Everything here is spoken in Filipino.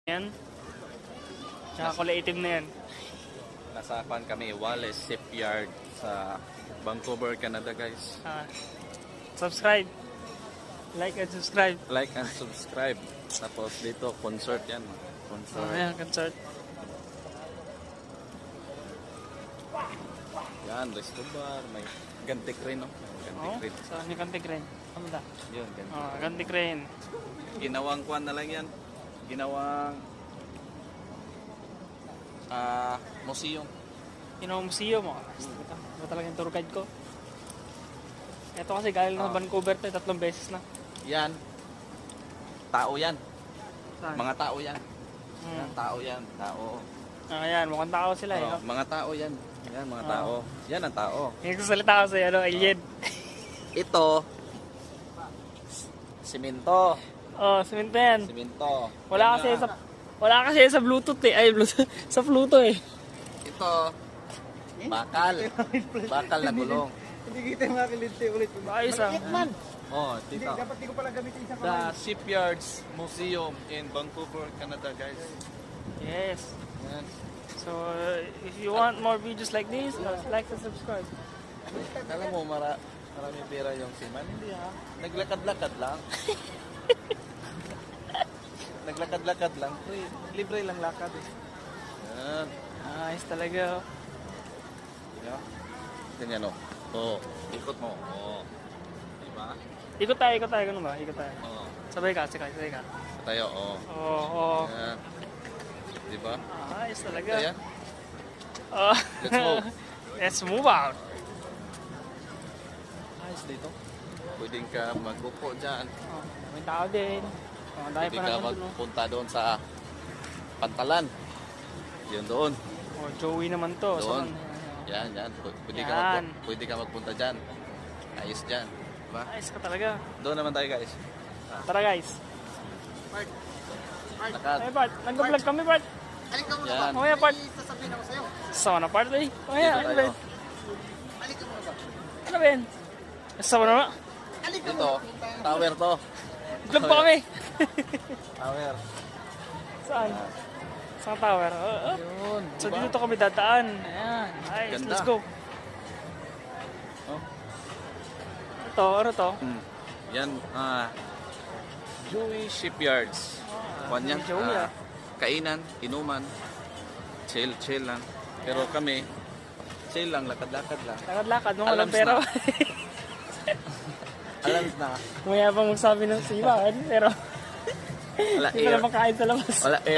Yan. Tsaka kulay itim na yan. Nasa kami, Wallace Shipyard sa Vancouver, Canada, guys. Subscribe. Like and subscribe. Like and subscribe. Tapos dito, concert yan. Concert. Ayan, concert. Yan, resto bar. May gantik rin, no? Gantik rin. Saan yung Gantik Rain? Ano da? Yun, gantik. Gantik Rain. Ginawang kuan na lang yan. Ginawang museum. Yung museum mo. Ito talaga yung tour guide ko. Ito kasi galing na sa Vancouver to, 3 beses na. Yan. Tao yan. Saan? Mga tao yan. Yan, tao yan. Tao. Ayan, mukhang tao sila eh. Oh, mga tao yan. Yan, mga tao. Yan ang tao. Yung sasalita ko sa'yo, alien. Ito, simento. Simento yan. Simento. Wala kasi sa Bluetooth eh. Ay, Bluetooth. Sa Pluto eh. Ito, bakal. Bakal na gulong. Hindi kita makilinti ulit. Ayos ah. Oh, dito. Dapat di ko pala gamitin sa The Shipyards Museum in Vancouver, Canada, guys. Yes. Yan. So, if you want more videos like this, like and subscribe. Alam mo, marami pera yung siman. Hindi ha. Naglakad-lakad lang. Naglakad-lakad lang. Free. Libre lang lakad eh. Yan. Ayos talaga. Yan. Ganyan o. Oo. Ikot mo. Oo. Diba? Ikot tayo. Ganun ba? Ikot tayo. Oo. Sabay ka. Tayo. Oo. Oo. Yan. Diba? Ayos talaga. Ayan. Let's move. Let's move out. Ayos dito. Pwedeng ka mag-upo dyan. May tao din. Dahil Pwede pa ka naman dun. magpunta doon sa Pantalan. Yun doon. Joey naman to. Doon. So, Yan. Pwede ka, Yan. pwede ka magpunta dyan. Ayos dyan. Diba? ayos ka talaga. Doon naman tayo, guys. Tara guys. Lakad. Ay Bart, nag-vlog kami Bart. Halika muna Yan. Mamaya Bart. sasabihin ako sa'yo. Sawa na Bart eh. Mamaya, Dito ano ba tayo. yun? Halika muna ba? Ano ba yun? Sawa na ba? Halika Dito. Tower to. Vlog pa kami. Tower. Saan? Saan tower? Yun. So dito kami dadaan. Ayan. Nice. Ganda. Let's go. Oh. Ito, ano to? Yan. Joey Shipyards. Kwan yan. Joey Kainan, inuman. Chill lang. Pero kami, chill lang, lakad-lakad lang. Lakad-lakad mo, walang Alams pera. na. Alam na. Maya pa magsabi ng siba, pero Wala hindi pa na makain sa labas. Wala